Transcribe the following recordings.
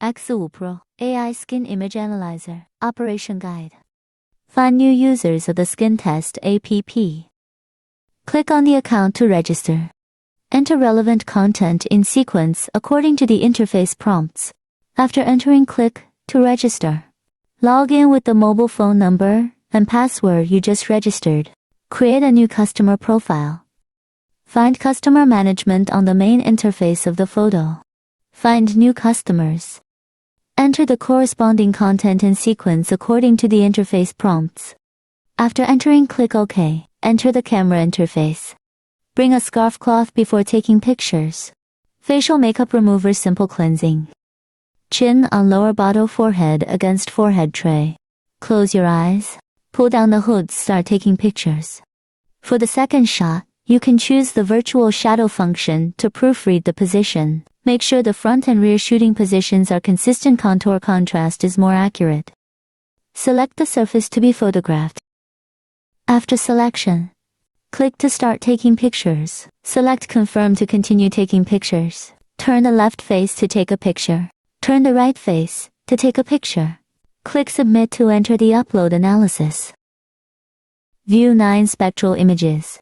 X5 Pro AI Skin Image Analyzer Operation Guide. Find new users of the Skin Test app. Click on the account to register. Enter relevant content in sequence according to the interface prompts. After entering, click to register. Log in with the mobile phone number and password you just registered. Create a new customer profile. Find customer management on the main interface of the photo. Find new customers. Enter the corresponding content in sequence according to the interface prompts. After entering, click OK. Enter the camera interface. Bring a scarf cloth before taking pictures. Facial makeup remover simple cleansing. Chin on lower bottom forehead against forehead tray. Close your eyes. Pull down the hood, start taking pictures. For the second shot, you can choose the virtual shadow function to proofread the position. Make sure the front and rear shooting positions are consistent. Contour contrast is more accurate. Select the surface to be photographed. After selection, click to start taking pictures. Select confirm to continue taking pictures. Turn the left face to take a picture. Turn the right face to take a picture. Click submit to enter the upload analysis. View 9 spectral images.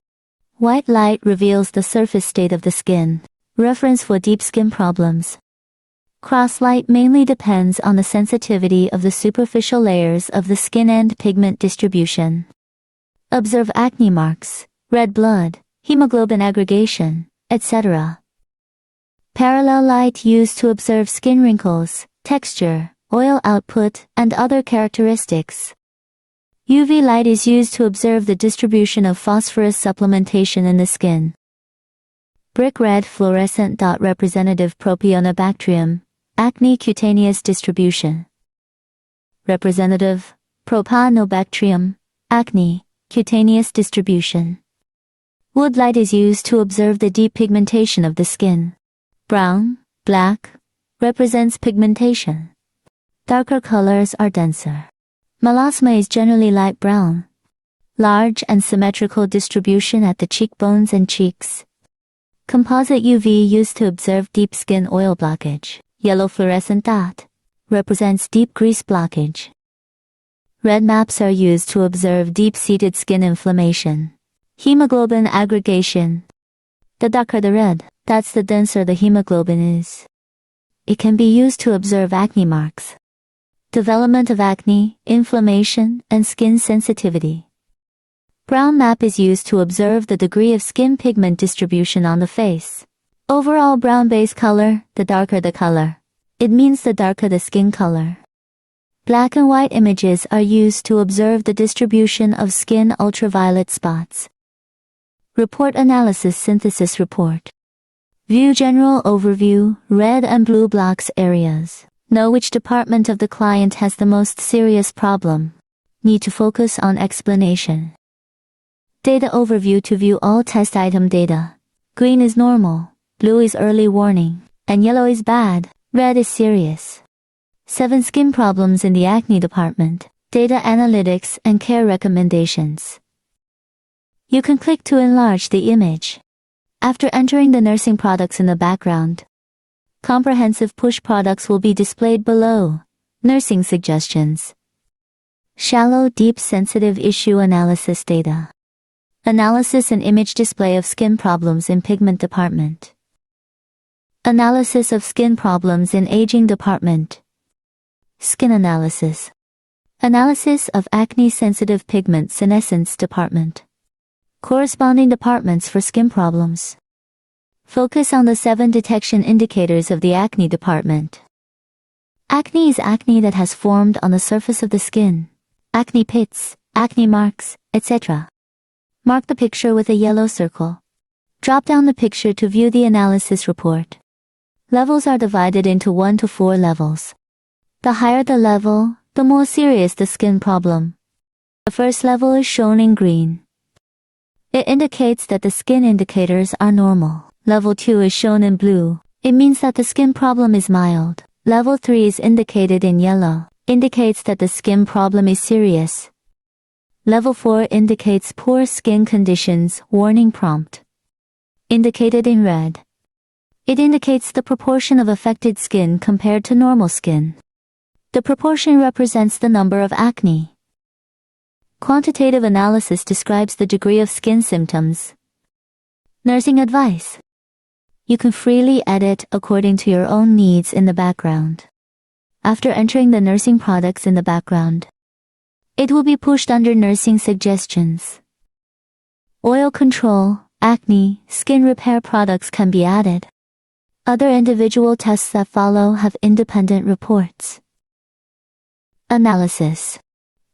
White light reveals the surface state of the skin. Reference for deep skin problems. Cross light mainly depends on the sensitivity of the superficial layers of the skin and pigment distribution. Observe acne marks, red blood, hemoglobin aggregation, etc. Parallel light used to observe skin wrinkles, texture, oil output, and other characteristics. UV light is used to observe the distribution of phosphorus supplementation in the skin. Brick red fluorescent dot representative propionibacterium, acne cutaneous distribution. Representative propanobacterium, acne, cutaneous distribution. Wood light is used to observe the deep pigmentation of the skin. Brown, black, represents pigmentation. Darker colors are denser. Melasma is generally light brown. Large and symmetrical distribution at the cheekbones and cheeks. Composite UV used to observe deep skin oil blockage. Yellow fluorescent dot represents deep grease blockage. Red maps are used to observe deep-seated skin inflammation. Hemoglobin aggregation. The darker the red, that's the denser the hemoglobin is. It can be used to observe acne marks. Development of acne, inflammation, and skin sensitivity. Brown map is used to observe the degree of skin pigment distribution on the face. Overall brown base color, the darker the color. It means the darker the skin color. Black and white images are used to observe the distribution of skin ultraviolet spots. Report analysis synthesis report. View general overview, red and blue blocks areas. Know which department of the client has the most serious problem. Need to focus on explanation. Data overview to view all test item data. Green is normal, blue is early warning, and yellow is bad, red is serious. 7 skin problems in the acne department. Data analytics and care recommendations. You can click to enlarge the image. After entering the nursing products in the background, comprehensive push products will be displayed below. Nursing suggestions. Shallow deep sensitive issue analysis data. Analysis and image display of skin problems in pigment department. Analysis of skin problems in aging department. Skin analysis. Analysis of acne-sensitive pigment senescence department. Corresponding departments for skin problems. Focus on the 7 detection indicators of the acne department. Acne is acne that has formed on the surface of the skin. Acne pits, acne marks, etc. Mark the picture with a yellow circle. Drop down the picture to view the analysis report. Levels are divided into 1 to 4 levels. The higher the level, the more serious the skin problem. The first level is shown in green. It indicates that the skin indicators are normal. Level 2 is shown in blue. It means that the skin problem is mild. Level 3 is indicated in yellow. Indicates that the skin problem is serious. Level 4 indicates poor skin conditions, warning prompt. Indicated in red. It indicates the proportion of affected skin compared to normal skin. The proportion represents the number of acne. Quantitative analysis describes the degree of skin symptoms. Nursing advice. You can freely edit according to your own needs in the background. After entering the nursing products in the background, it will be pushed under nursing suggestions. Oil control, acne, skin repair products can be added. Other individual tests that follow have independent reports. Analysis.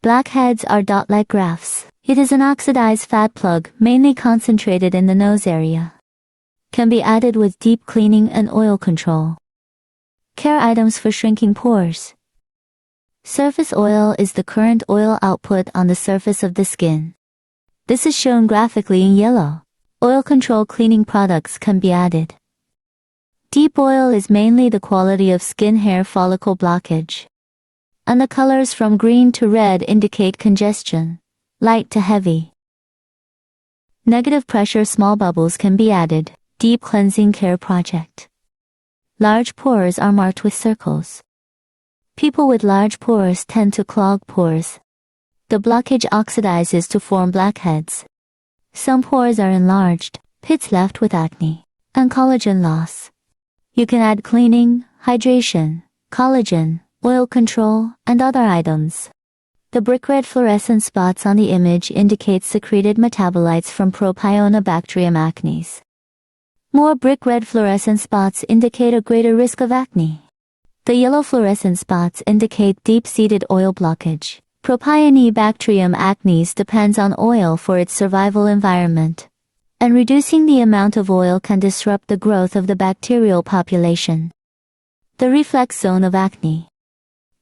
Blackheads are dot-like grafts. It is an oxidized fat plug mainly concentrated in the nose area. Can be added with deep cleaning and oil control. Care items for shrinking pores. Surface oil is the current oil output on the surface of the skin. This is shown graphically in yellow. Oil control cleaning products can be added. Deep oil is mainly the quality of skin hair follicle blockage. And the colors from green to red indicate congestion, light to heavy. Negative pressure small bubbles can be added. Deep cleansing care project. Large pores are marked with circles. People with large pores tend to clog pores. The blockage oxidizes to form blackheads. Some pores are enlarged, pits left with acne, and collagen loss. You can add cleaning, hydration, collagen, oil control, and other items. The brick red fluorescent spots on the image indicate secreted metabolites from Propionibacterium acnes. More brick red fluorescent spots indicate a greater risk of acne. The yellow fluorescent spots indicate deep-seated oil blockage. Propionibacterium acnes depends on oil for its survival environment, and reducing the amount of oil can disrupt the growth of the bacterial population. The reflex zone of acne.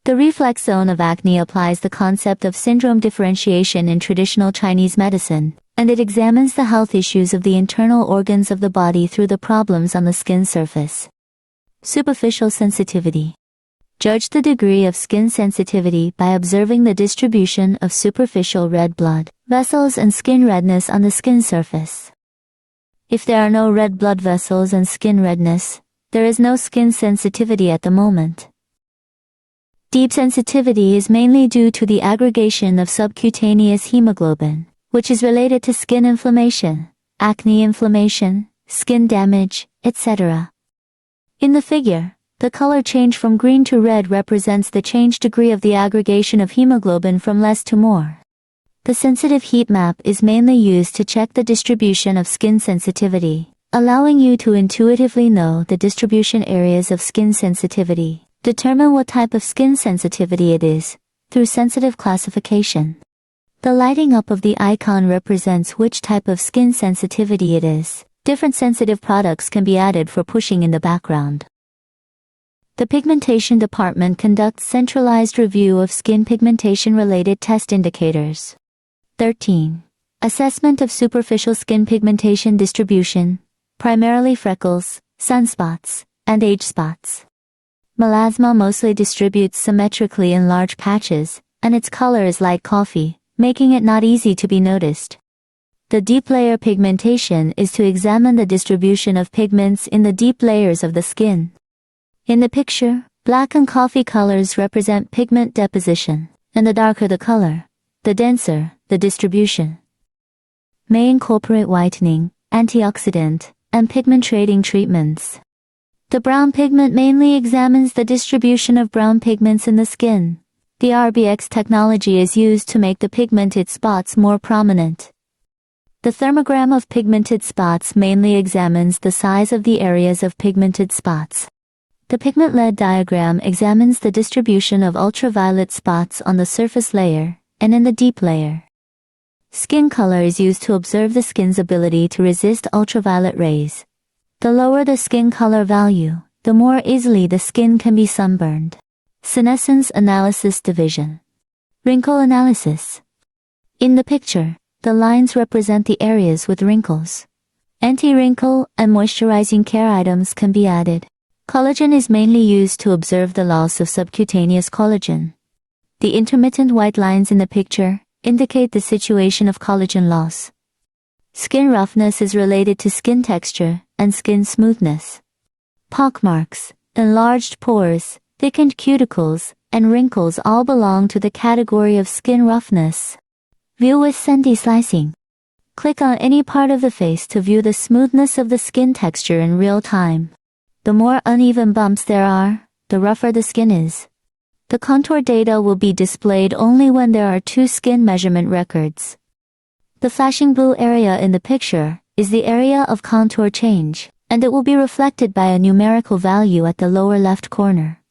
The reflex zone of acne applies the concept of syndrome differentiation in traditional Chinese medicine, and it examines the health issues of the internal organs of the body through the problems on the skin surface. Superficial sensitivity. Judge the degree of skin sensitivity by observing the distribution of superficial red blood vessels and skin redness on the skin surface. If there are no red blood vessels and skin redness, there is no skin sensitivity at the moment. Deep sensitivity is mainly due to the aggregation of subcutaneous hemoglobin, which is related to skin inflammation, acne inflammation, skin damage, etc. In the figure, the color change from green to red represents the change degree of the aggregation of hemoglobin from less to more. The sensitive heat map is mainly used to check the distribution of skin sensitivity, allowing you to intuitively know the distribution areas of skin sensitivity. Determine what type of skin sensitivity it is, through sensitive classification. The lighting up of the icon represents which type of skin sensitivity it is. Different sensitive products can be added for pushing in the background. The pigmentation department conducts centralized review of skin pigmentation-related test indicators. 13. Assessment of superficial skin pigmentation distribution, primarily freckles, sunspots, and age spots. Melasma mostly distributes symmetrically in large patches, and its color is light coffee, making it not easy to be noticed. The deep layer pigmentation is to examine the distribution of pigments in the deep layers of the skin. In the picture, black and coffee colors represent pigment deposition, and the darker the color, the denser the distribution. May incorporate whitening, antioxidant, and pigment trading treatments. The brown pigment mainly examines the distribution of brown pigments in the skin. The RBX technology is used to make the pigmented spots more prominent. The thermogram of pigmented spots mainly examines the size of the areas of pigmented spots. The pigment lead diagram examines the distribution of ultraviolet spots on the surface layer and in the deep layer. Skin color is used to observe the skin's ability to resist ultraviolet rays. The lower the skin color value, the more easily the skin can be sunburned. Senescence analysis division. Wrinkle analysis. In the picture, the lines represent the areas with wrinkles. Anti-wrinkle and moisturizing care items can be added. Collagen is mainly used to observe the loss of subcutaneous collagen. The intermittent white lines in the picture indicate the situation of collagen loss. Skin roughness is related to skin texture and skin smoothness. Pockmarks, enlarged pores, thickened cuticles, and wrinkles all belong to the category of skin roughness. View with sandy slicing. Click on any part of the face to view the smoothness of the skin texture in real time. The more uneven bumps there are, the rougher the skin is. The contour data will be displayed only when there are two skin measurement records. The flashing blue area in the picture is the area of contour change, and it will be reflected by a numerical value at the lower left corner.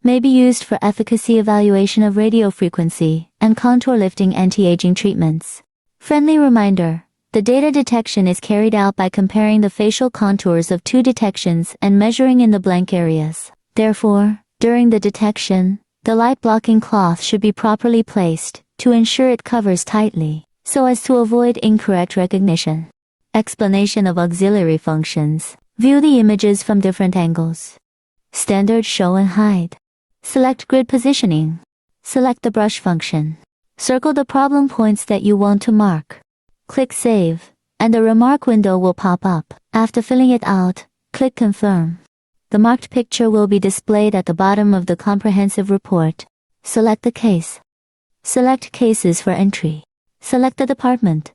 May be used for efficacy evaluation of radiofrequency and contour lifting anti-aging treatments. Friendly reminder, the data detection is carried out by comparing the facial contours of two detections and measuring in the blank areas. Therefore, during the detection, the light-blocking cloth should be properly placed to ensure it covers tightly, so as to avoid incorrect recognition. Explanation of auxiliary functions. View the images from different angles. Standard show and hide. Select grid positioning. Select the brush function. Circle the problem points that you want to mark. Click Save, and a remark window will pop up. After filling it out, click Confirm. The marked picture will be displayed at the bottom of the comprehensive report. Select the case. Select cases for entry. Select the department.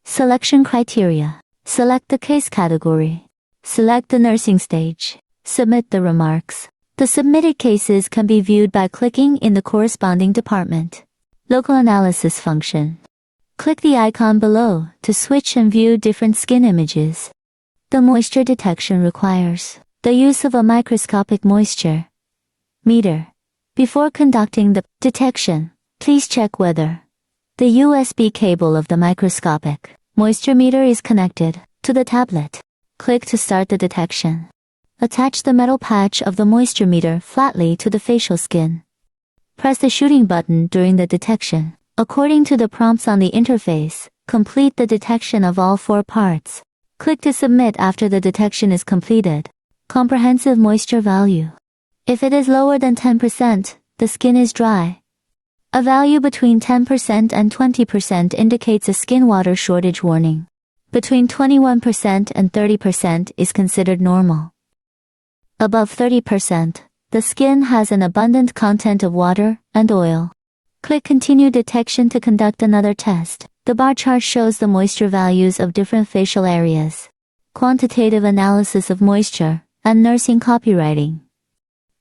Selection criteria. Select the case category. Select the nursing stage. Submit the remarks. The submitted cases can be viewed by clicking in the corresponding department. Local analysis function. Click the icon below to switch and view different skin images. The moisture detection requires the use of a microscopic moisture meter. Before conducting the detection, please check whether the USB cable of the microscopic moisture meter is connected to the tablet. Click to start the detection. Attach the metal patch of the moisture meter flatly to the facial skin. Press the shooting button during the detection. According to the prompts on the interface, complete the detection of all 4 parts. Click to submit after the detection is completed. Comprehensive moisture value. If it is lower than 10%, the skin is dry. A value between 10% and 20% indicates a skin water shortage warning. Between 21% and 30% is considered normal. Above 30%, the skin has an abundant content of water and oil. Click Continue Detection to conduct another test. The bar chart shows the moisture values of different facial areas. Quantitative analysis of moisture and nursing copywriting.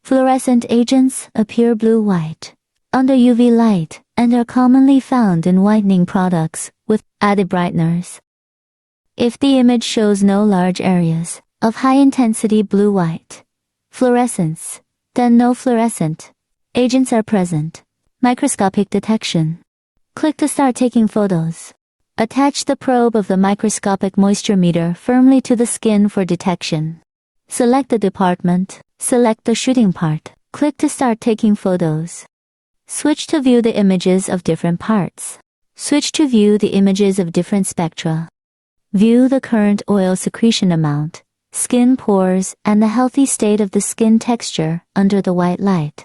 Fluorescent agents appear blue-white under UV light and are commonly found in whitening products with added brighteners. If the image shows no large areas of high-intensity blue-white fluorescence, then no fluorescent agents are present. Microscopic detection. Click to start taking photos. Attach the probe of the microscopic moisture meter firmly to the skin for detection. Select the department. Select the shooting part. Click to start taking photos. Switch to view the images of different parts. Switch to view the images of different spectra. View the current oil secretion amount, skin pores, and the healthy state of the skin texture under the white light.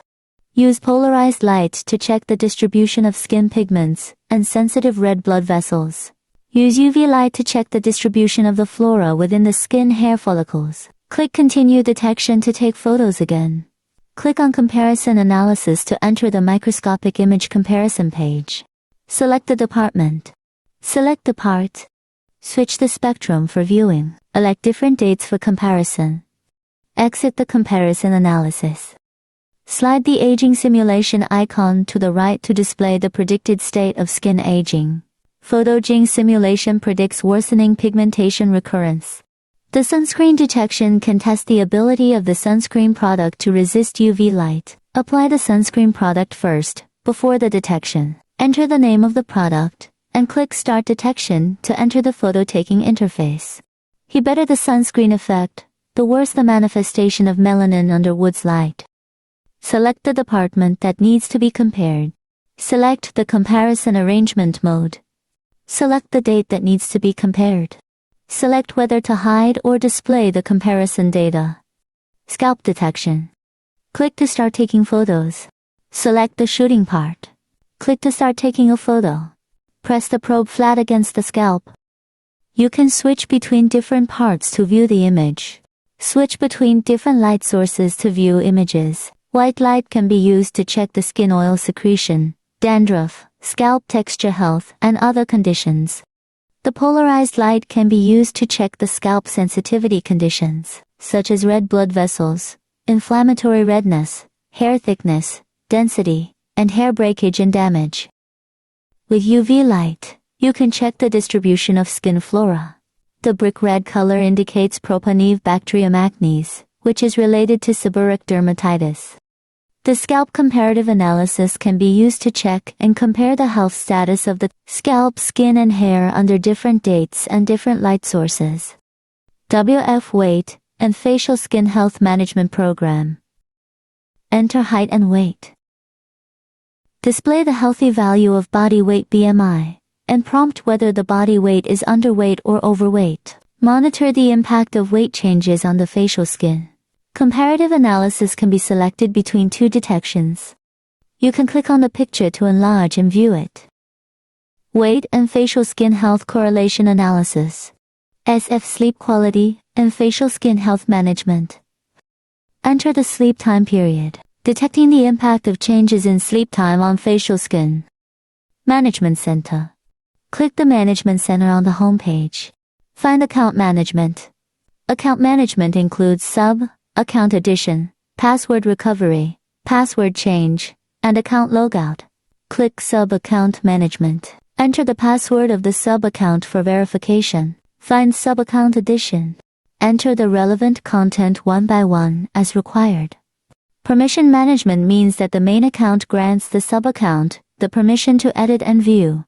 Use polarized light to check the distribution of skin pigments and sensitive red blood vessels. Use UV light to check the distribution of the flora within the skin hair follicles. Click Continue Detection to take photos again. Click on Comparison Analysis to enter the microscopic image comparison page. Select the department. Select the part. Switch the spectrum for viewing. Elect different dates for comparison. Exit the comparison analysis. Slide the aging simulation icon to the right to display the predicted state of skin aging. Photoaging simulation predicts worsening pigmentation recurrence. The sunscreen detection can test the ability of the sunscreen product to resist UV light. Apply the sunscreen product first, before the detection. Enter the name of the product, and click Start Detection to enter the photo-taking interface. The better the sunscreen effect, the worse the manifestation of melanin under Wood's light. Select the department that needs to be compared. Select the comparison arrangement mode. Select the date that needs to be compared. Select whether to hide or display the comparison data. Scalp detection. Click to start taking photos. Select the shooting part. Click to start taking a photo. Press the probe flat against the scalp. You can switch between different parts to view the image. Switch between different light sources to view images. White light can be used to check the skin oil secretion, dandruff, scalp texture health, and other conditions. The polarized light can be used to check the scalp sensitivity conditions, such as red blood vessels, inflammatory redness, hair thickness, density, and hair breakage and damage. With UV light, you can check the distribution of skin flora. The brick red color indicates Propionibacterium acnes, which is related to seborrheic dermatitis. The scalp comparative analysis can be used to check and compare the health status of the scalp, skin, and hair under different dates and different light sources. WF Weight and Facial Skin Health Management Program. Enter height and weight. Display the healthy value of body weight BMI, and prompt whether the body weight is underweight or overweight. Monitor the impact of weight changes on the facial skin. Comparative analysis can be selected between two detections. You can click on the picture to enlarge and view it. Weight and facial skin health correlation analysis. SF sleep quality and facial skin health management. Enter the sleep time period, detecting the impact of changes in sleep time on facial skin. Management Center. Click the Management Center on the home page. Find Account Management. Account management includes account addition, password recovery, password change, and account logout. Click Sub-Account Management. Enter the password of the sub-account for verification. Find Sub-Account Addition. Enter the relevant content one by one as required. Permission management means that the main account grants the sub-account the permission to edit and view.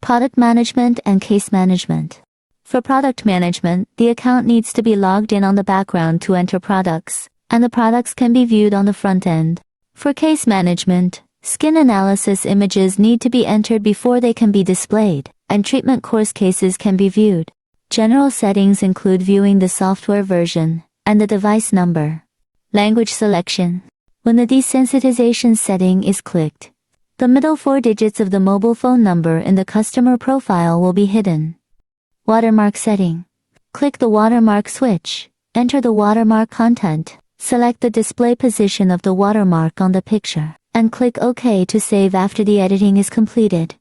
Product management and case management. For product management, the account needs to be logged in on the background to enter products, and the products can be viewed on the front end. For case management, skin analysis images need to be entered before they can be displayed, and treatment course cases can be viewed. General settings include viewing the software version and the device number. Language selection. When the desensitization setting is clicked, the middle 4 digits of the mobile phone number in the customer profile will be hidden. Watermark setting. Click the watermark switch. Enter the watermark content. Select the display position of the watermark on the picture, and click OK to save after the editing is completed.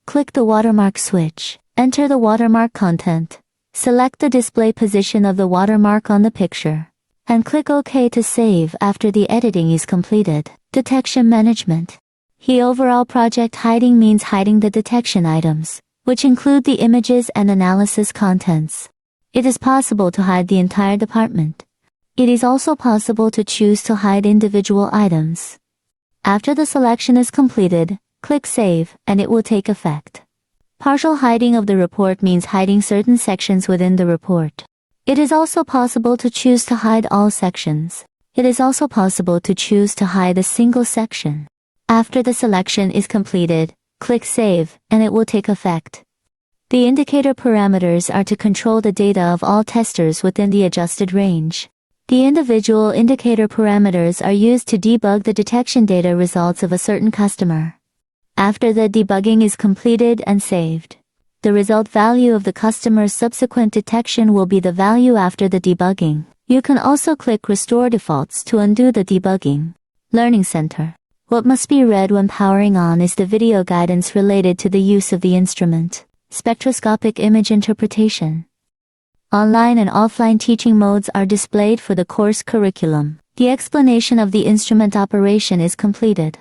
Click the watermark switch. Enter the watermark content. Select the display position of the watermark on the picture, and click OK to save after the editing is completed. Detection management. Overall project hiding means hiding the detection items, which include the images and analysis contents. It is possible to hide the entire department. It is also possible to choose to hide individual items. After the selection is completed, click Save, and it will take effect. Partial hiding of the report means hiding certain sections within the report. It is also possible to choose to hide all sections. It is also possible to choose to hide a single section. After the selection is completed, click Save, and it will take effect. The indicator parameters are to control the data of all testers within the adjusted range. The individual indicator parameters are used to debug the detection data results of a certain customer. After the debugging is completed and saved, the result value of the customer's subsequent detection will be the value after the debugging. You can also click Restore Defaults to undo the debugging. Learning Center. What must be read when powering on is the video guidance related to the use of the instrument. Spectroscopic image interpretation. Online and offline teaching modes are displayed for the course curriculum. The explanation of the instrument operation is completed.